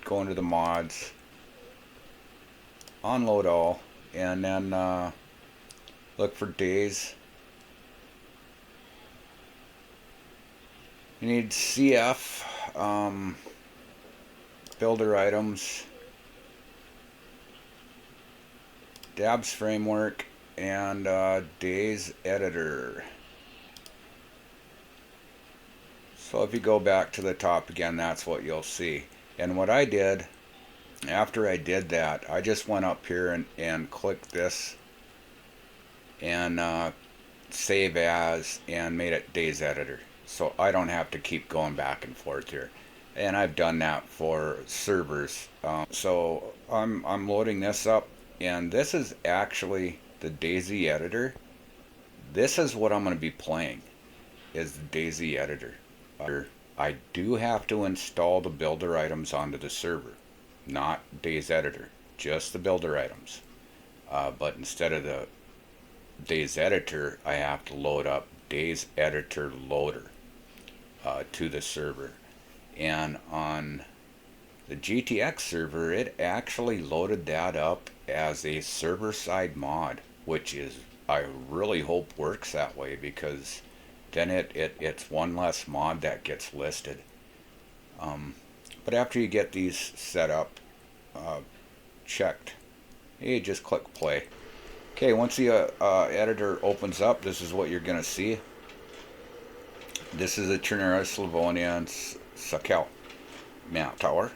go into the mods, unload all, and then look for DayZ. You need CF, builder items, Dabs framework, and DayZ Editor. So if you go back to the top again, that's what you'll see. And what I did, after I did that, I just went up here and clicked this and save as and made it DayZ Editor. So I don't have to keep going back and forth here. And I've done that for servers. So I'm loading this up, and this is actually the DayZ Editor. This is what I'm going to be playing, is the DayZ Editor. I do have to install the builder items onto the server, not DayZ Editor, just the builder items. But instead of the DayZ Editor, I have to load up DayZ Editor Loader to the server. And on the GTX server, it actually loaded that up as a server-side mod, which is, I really hope works that way, because then it's one less mod that gets listed. But after you get these set up, checked, you just click play. Okay, once the editor opens up, this is what you're going to see. This is the Ternera, Slavonia, and Sakel map tower.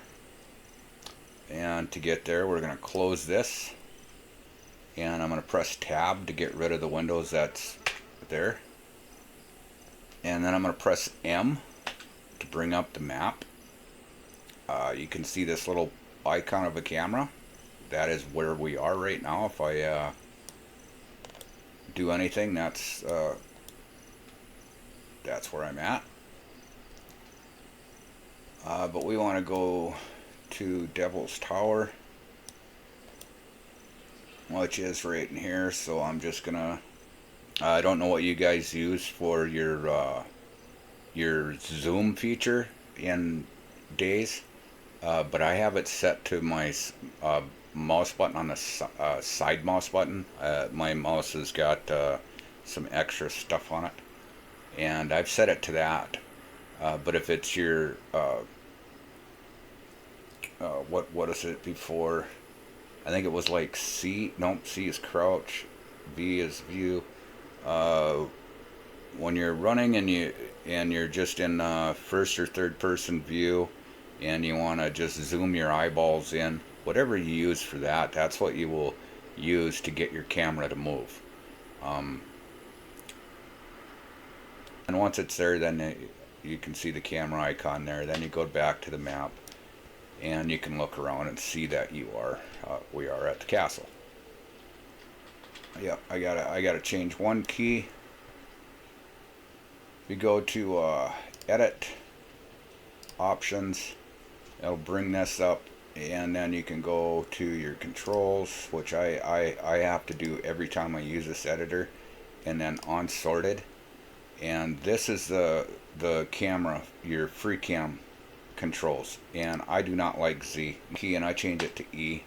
And to get there, we're going to close this. And I'm going to press tab to get rid of the windows that's there. And then I'm going to press M to bring up the map. You can see this little icon of a camera. That is where we are right now. If I do anything, that's where I'm at. But we want to go to Devil's Tower, which is right in here. So I'm just gonna. I don't know what you guys use for your zoom feature in DayZ, but I have it set to my mouse button on the side mouse button. My mouse has got some extra stuff on it, and I've set it to that. But if it's your what is it before? I think it was like C. Nope, C is crouch, V is view. When you're running and you're just in first or third person view, and you want to just zoom your eyeballs in, whatever you use for that, that's what you will use to get your camera to move. And once it's there, then you can see the camera icon there. Then you go back to the map, and you can look around and see that we are at the castle. Yep, I gotta change one key. We go to edit options. It'll bring this up, and then you can go to your controls, which I have to do every time I use this editor, and then on sorted. And this is the camera, your free cam controls, and I do not like Z key, and I change it to E.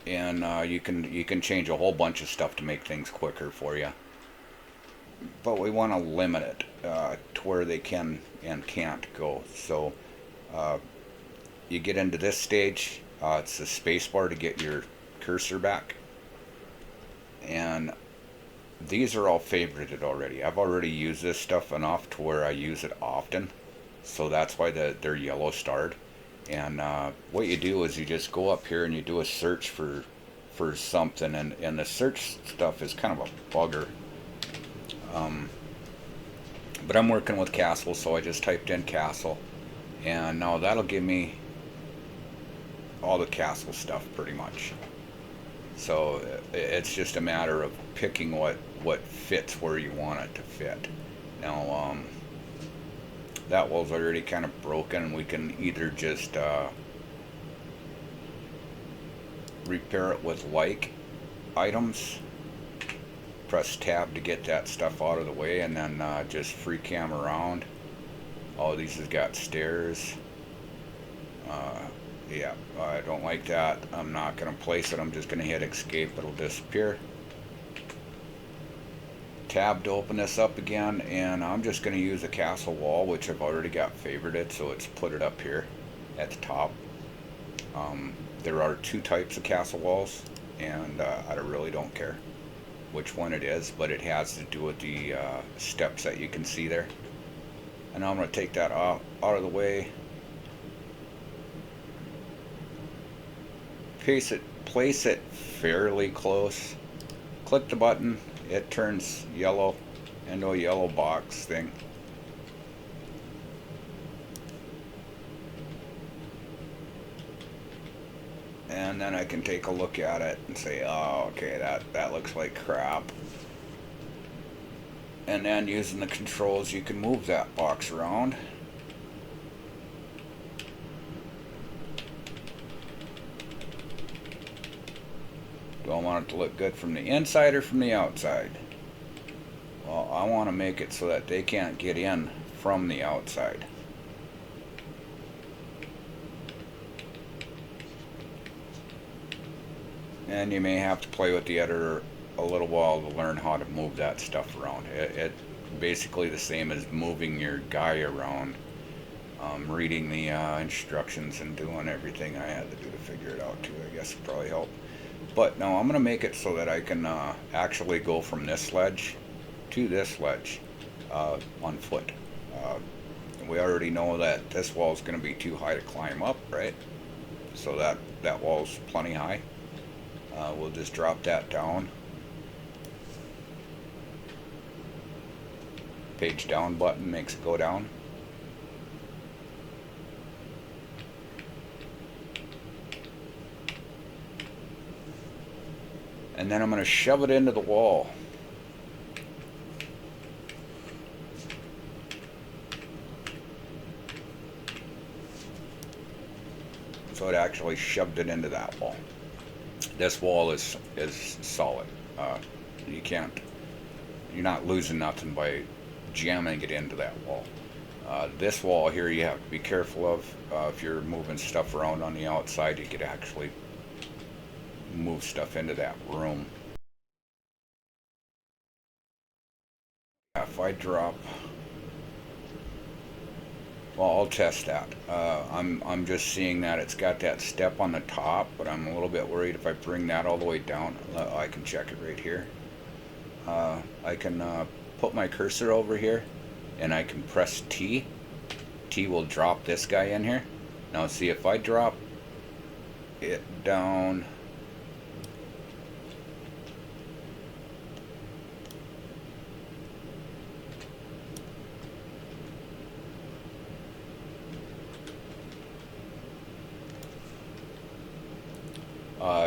And you can change a whole bunch of stuff to make things quicker for you, but we want to limit it to where they can and can't go. So you get into this stage, it's the space bar to get your cursor back, and these are all favorited already. I've already used this stuff enough to where I use it often, so that's why they're yellow starred. And what you do is you just go up here and you do a search for something, and the search stuff is kind of a bugger. But I'm working with castle, so I just typed in castle, and now that'll give me all the castle stuff pretty much. So it's just a matter of picking what fits where you want it to fit. Now that wall's already kind of broken. We can either just repair it with like items, press tab to get that stuff out of the way, and then just free cam around, Oh, these has got stairs. Yeah, I don't like that. I'm not going to place it. I'm just going to hit escape. It'll disappear. Tab to open this up again, and I'm just going to use a castle wall, which I've already got favorited, so it's put it up here at the top. There are two types of castle walls, and I really don't care which one it is, but it has to do with the steps that you can see there. And I'm going to take that out of the way. Place it fairly close. Click the button. It turns yellow into a yellow box thing. And then I can take a look at it and say, oh, okay, that looks like crap. And then using the controls, you can move that box around. Do I want it to look good from the inside or from the outside? Well, I want to make it so that they can't get in from the outside. And you may have to play with the editor a little while to learn how to move that stuff around. It basically the same as moving your guy around, reading the instructions and doing everything I had to do to figure it out too. I guess it probably helped. But no, I'm going to make it so that I can actually go from this ledge to this ledge on foot. We already know that this wall is going to be too high to climb up, right? So that wall's plenty high. We'll just drop that down. Page down button makes it go down. And then I'm going to shove it into the wall. So it actually shoved it into that wall. This wall is solid. You're not losing nothing by jamming it into that wall. This wall here you have to be careful of. If you're moving stuff around on the outside, you could actually move stuff into that room. If I drop, well, I'll test that. I'm just seeing that it's got that step on the top, but I'm a little bit worried if I bring that all the way down. I can check it right here. I can put my cursor over here, and I can press T. T will drop this guy in here. Now see, if I drop it down,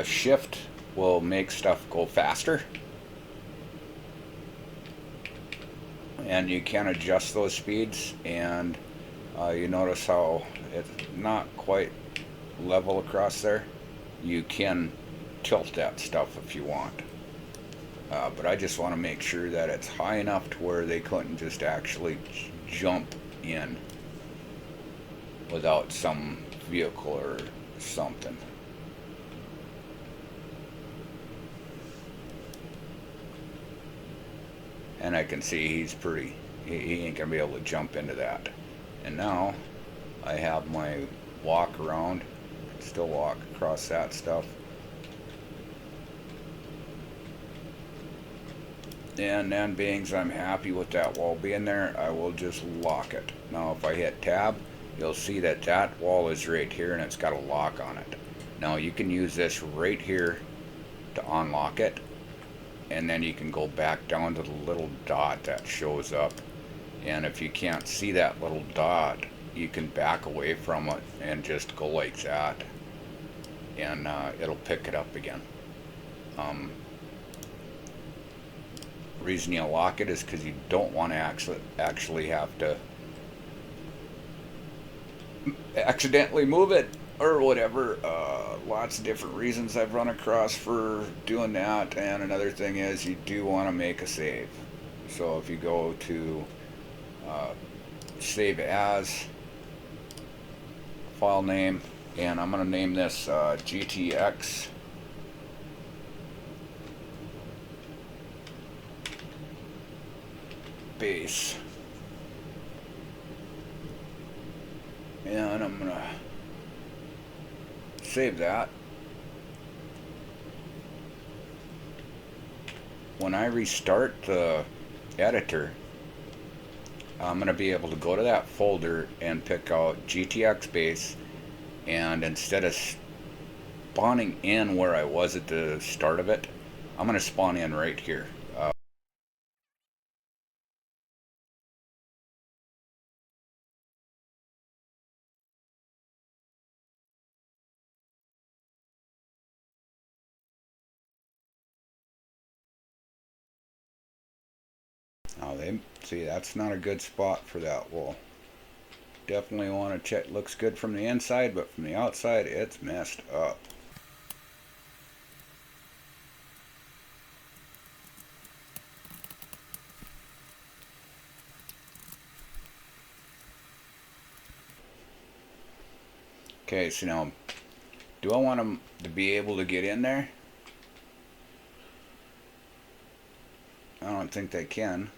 shift will make stuff go faster, and you can adjust those speeds, and you notice how it's not quite level across there. You can tilt that stuff if you want, but I just want to make sure that it's high enough to where they couldn't just actually jump in without some vehicle or something. And I can see he ain't gonna be able to jump into that. And now I have my walk around, still walk across that stuff. And then being I'm happy with that wall being there, I will just lock it. Now if I hit tab, you'll see that that wall is right here and it's got a lock on it. Now you can use this right here to unlock it, and then you can go back down to the little dot that shows up, and if you can't see that little dot, you can back away from it and just go like that, and it'll pick it up again. Reason you lock it is because you don't want to actually have to accidentally move it or whatever. Lots of different reasons I've run across for doing that. And another thing is you do want to make a save. So if you go to save as, file name, and I'm going to name this GTX base. And I'm going to save that. When I restart the editor, I'm going to be able to go to that folder and pick out GTX base, and instead of spawning in where I was at the start of it, I'm going to spawn in right here. Now they see that's not a good spot for that wool. Definitely want to check. Looks good from the inside, but from the outside it's messed up. Okay, so now, do I want them to be able to get in there? I don't think they can.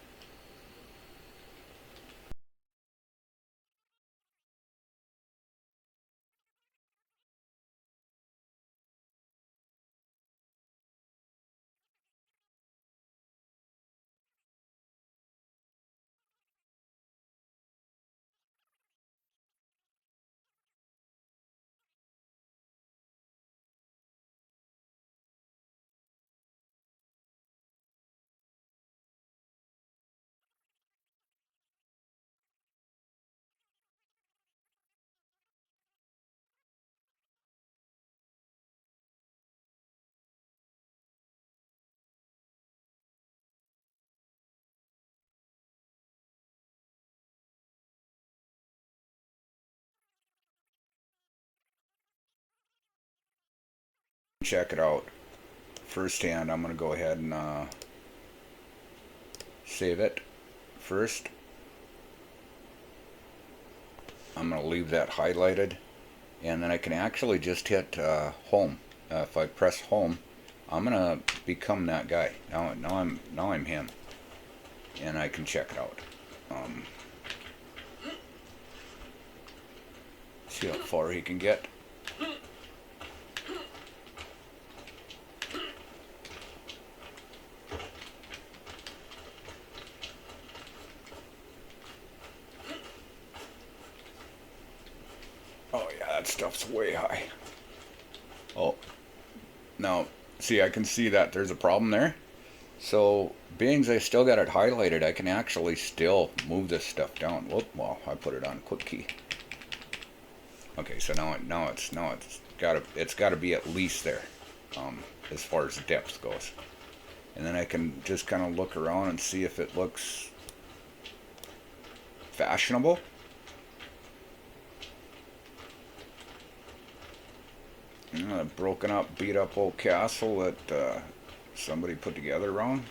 Check it out firsthand. I'm going to go ahead and save it first. I'm going to leave that highlighted, and then I can actually just hit home. If I press home, I'm going to become that guy. Now I'm him, and I can check it out. See how far he can get. Oh yeah, that stuff's way high. Oh, now see, I can see that there's a problem there. So, being as I still got it highlighted, I can actually still move this stuff down. Whoop, well, I put it on quick key. Okay, so now it's got to be at least there, as far as depth goes. And then I can just kind of look around and see if it looks fashionable. A broken up, beat up old castle that somebody put together wrong.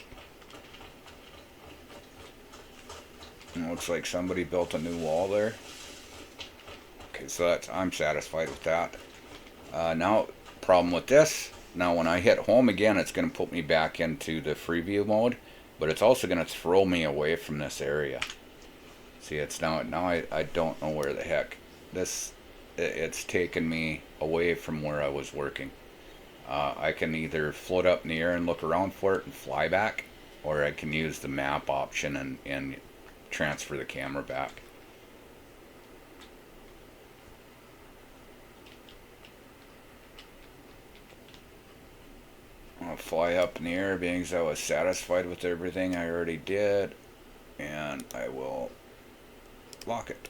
It looks like somebody built a new wall there. Okay, so I'm satisfied with that. Now, problem with this, now when I hit home again, it's going to put me back into the free view mode, but it's also going to throw me away from this area. See, it's now I don't know where the heck it's taken me away from where I was working. I can either float up in the air and look around for it and fly back, or I can use the map option and transfer the camera back. I'll fly up in the air, being as I was satisfied with everything I already did, and I will lock it.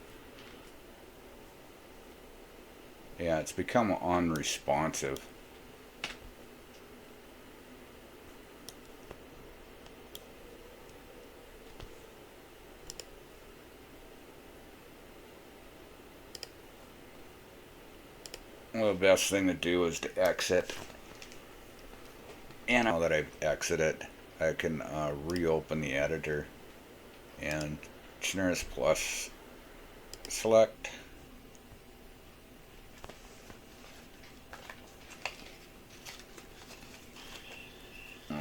Yeah, it's become unresponsive. Well, the best thing to do is to exit. And now that I've exited, I can reopen the editor, and Chernus Plus select.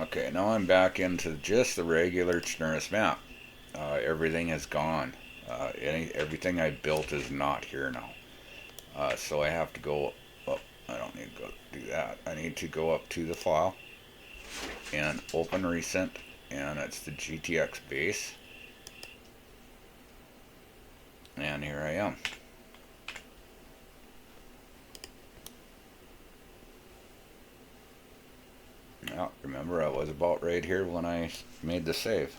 Okay, now I'm back into just the regular Chernarus map. Everything is gone. Everything I built is not here now. So I have to go up. I don't need to go do that. I need to go up to the file and open recent, and it's the GTX base. And here I am. Now, remember, I was about right here when I made the save.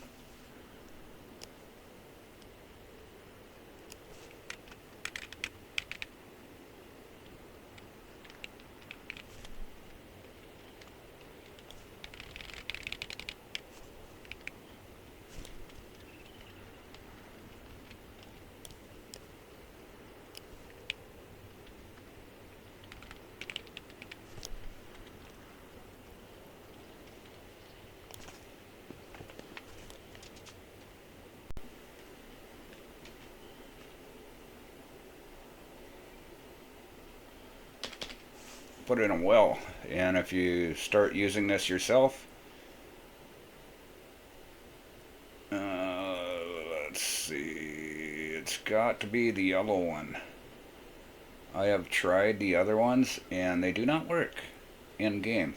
Put it in a well, and if you start using this yourself, let's see, it's got to be the yellow one. I have tried the other ones and they do not work in game.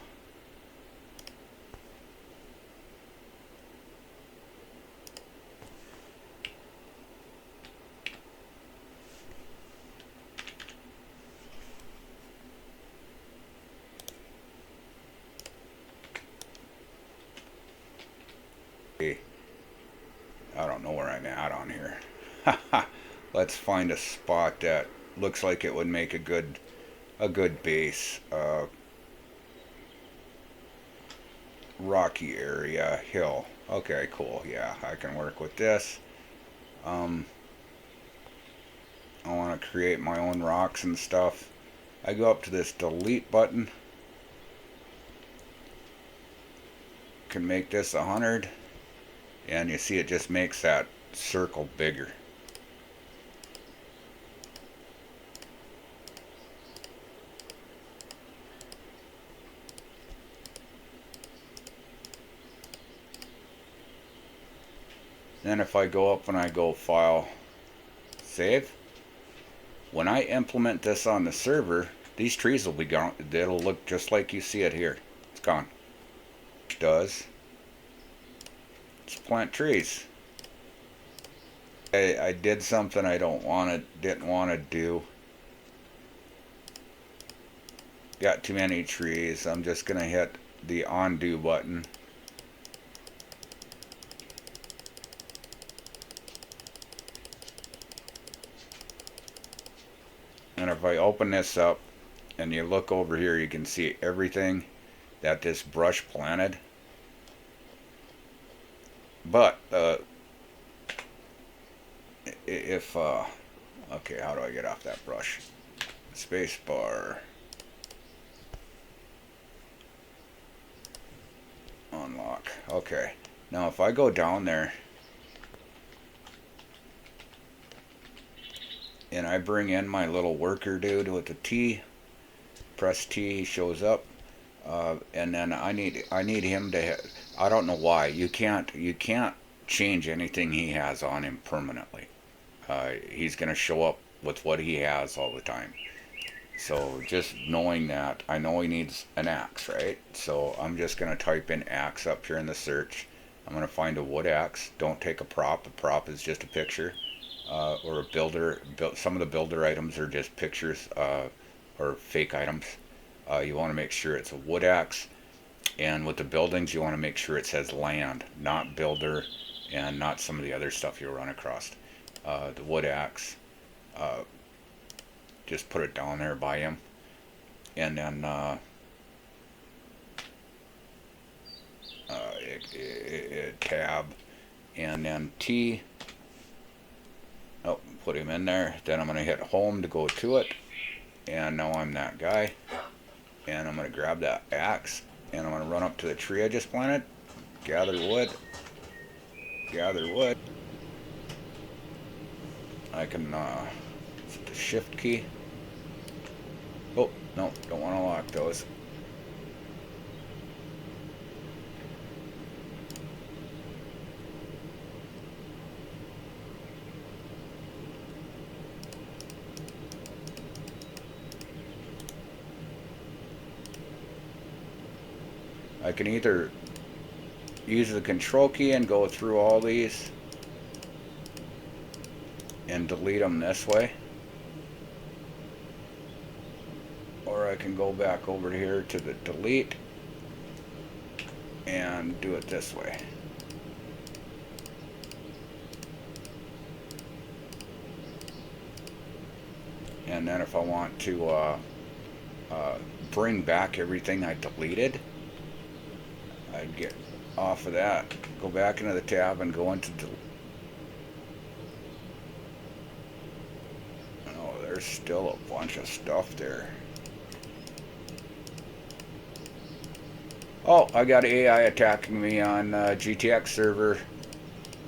I don't know where I'm at on here. Let's find a spot that looks like it would make a good base. Rocky area, hill. Okay, cool. Yeah, I can work with this. I want to create my own rocks and stuff. I go up to this delete button. Can make this 100. And you see it just makes that circle bigger. Then if I go up and I go file, save, when I implement this on the server, these trees will be gone. It'll look just like you see it here. It's gone. It does. Let's plant trees. I did something I didn't want to do. Got too many trees. I'm just gonna hit the undo button. And if I open this up and you look over here, you can see everything that this brush planted. But if okay, how do I get off that brush? Space bar. Unlock. Okay. Now if I go down there and I bring in my little worker dude with the T, press T, he shows up, and then I need him to hit, I don't know why you can't change anything he has on him permanently. He's gonna show up with what he has all the time. So just knowing that, I know he needs an axe, right? So I'm just gonna type in axe up here in the search. I'm gonna find a wood axe. Don't take a prop. A prop is just a picture, or a builder. Some of the builder items are just pictures, or fake items. You want to make sure it's a wood axe, and with the buildings, you want to make sure it says land, not builder, and not some of the other stuff you'll run across. The wood axe, just put it down there by him, and then tab, and then T. Oh, put him in there. Then I'm going to hit home to go to it, and now I'm that guy, and I'm going to grab that axe, and I'm going to run up to the tree I just planted, gather wood. I can it the shift key? Oh, no, don't want to lock those. I can either use the control key and go through all these and delete them this way, or I can go back over here to the delete and do it this way. And then if I want to bring back everything I deleted, I'd get off of that, go back into the tab and go into oh, there's still a bunch of stuff there. Oh, I got AI attacking me on GTX server.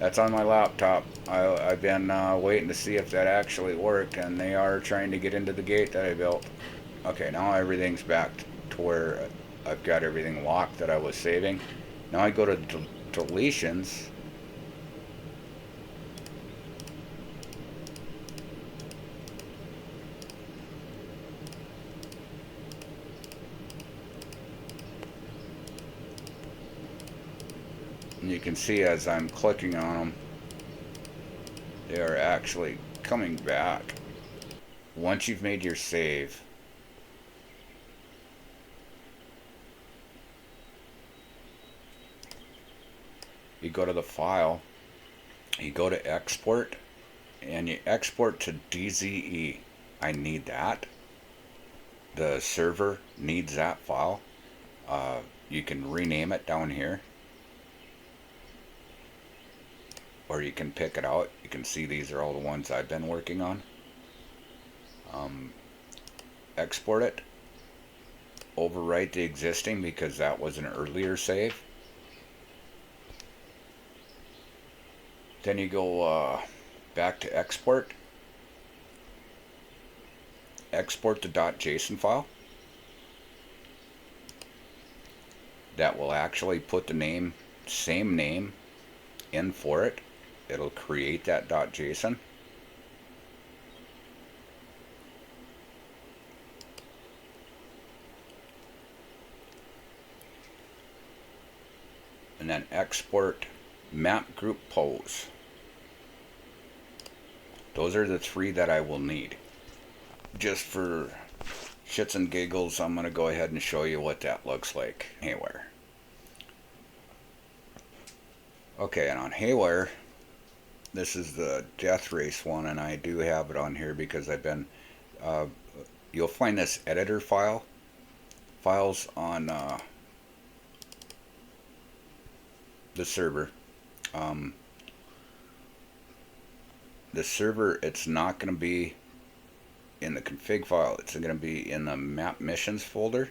That's on my laptop. I've been waiting to see if that actually worked, and they are trying to get into the gate that I built. Okay, now everything's back to where I've got everything locked that I was saving. Now I go to deletions. And you can see as I'm clicking on them, they are actually coming back. Once you've made your save, you go to the file, you go to export, and you export to DZE. I need that. The server needs that file. You can rename it down here, or you can pick it out. You can see these are all the ones I've been working on. Export it, overwrite the existing because that was an earlier save. Then you go back to export, export the .json file. That will actually put the same name in for it. It'll create that .json. And then export map group pose. Those are the three that I will need. Just for shits and giggles, I'm going to go ahead and show you what that looks like. Haywire. Okay, and on Haywire, this is the death race one, and I do have it on here because I've been, you'll find this editor files on the server. The server, it's not going to be in the config file, it's going to be in the map missions folder,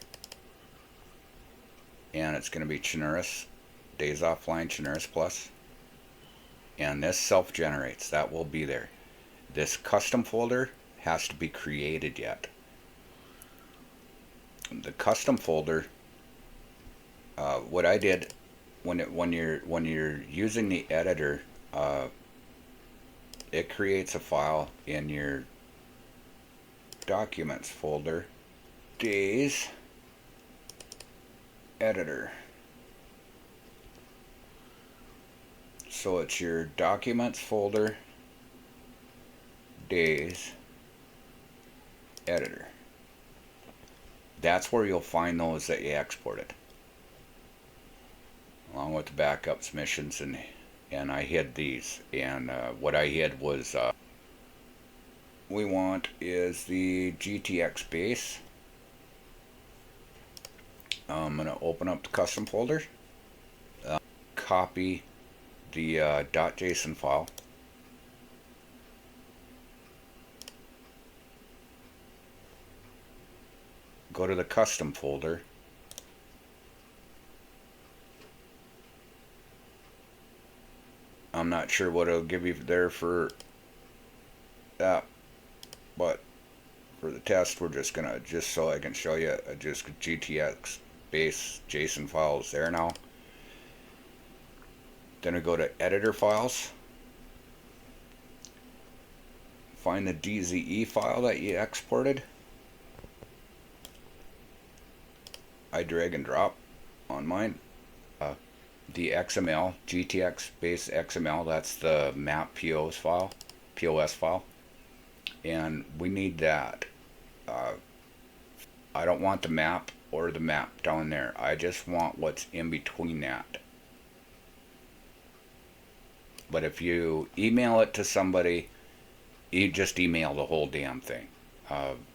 and it's going to be Chernarus, Days Offline Chernarus Plus, and this self-generates, that will be there. This custom folder has to be created yet. The custom folder, what I did when you're using the editor, it creates a file in your documents folder, DayZ Editor. So it's your documents folder, DayZ Editor. That's where you'll find those that you exported, along with the backups, missions, and I hid these. And what I hid was we want is the GTX base. I'm going to open up the custom folder, copy the .json file, go to the custom folder, I'm not sure what it'll give you there for that, but for the test, we're just gonna, just so I can show you, just GTX base JSON files there now. Then I go to editor files, find the DZE file that you exported. I drag and drop on mine. The XML, GTX base XML, that's the map POS file. And we need that. I don't want the map or the map down there. I just want what's in between that. But if you email it to somebody, you just email the whole damn thing.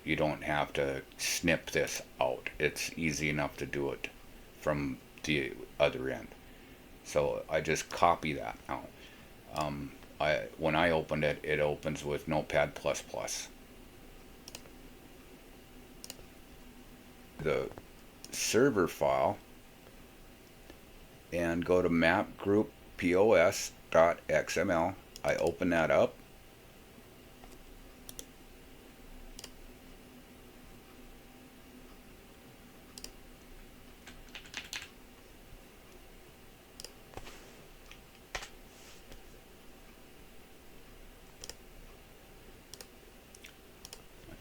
You don't have to snip this out. It's easy enough to do it from the other end. So I just copy that now. When I opened it, it opens with Notepad++. The server file and go to map group pos.xml. I open that up.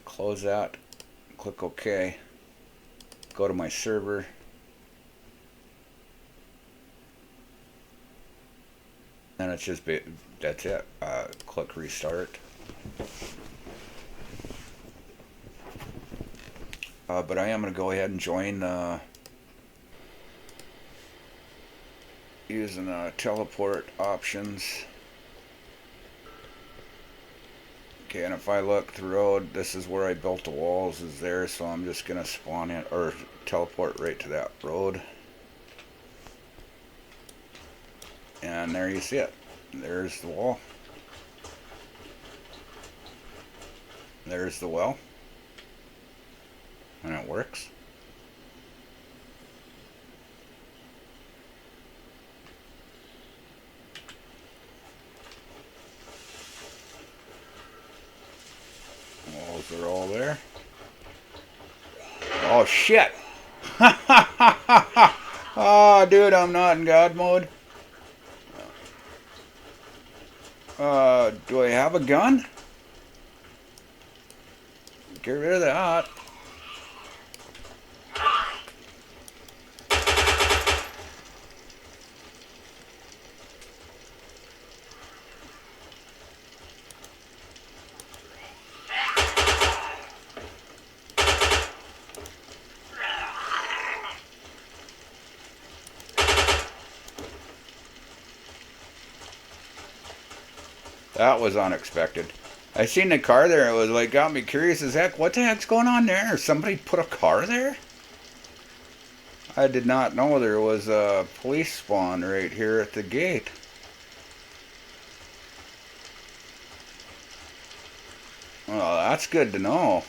Close that, click OK, go to my server, and it's just, that's it. Click restart. But I am going to go ahead and join using teleport options. Okay, and if I look the road, this is where I built the walls, is there, so I'm just going to spawn in, or teleport right to that road. And there you see it. There's the wall. There's the well. And it works. Walls are all there. Oh shit! Oh dude, I'm not in God mode. Do I have a gun? Get rid of that. That was unexpected. I seen the car there. It was like, got me curious as heck. What the heck's going on there? Somebody put a car there? I did not know there was a police spawn right here at the gate. Well, that's good to know.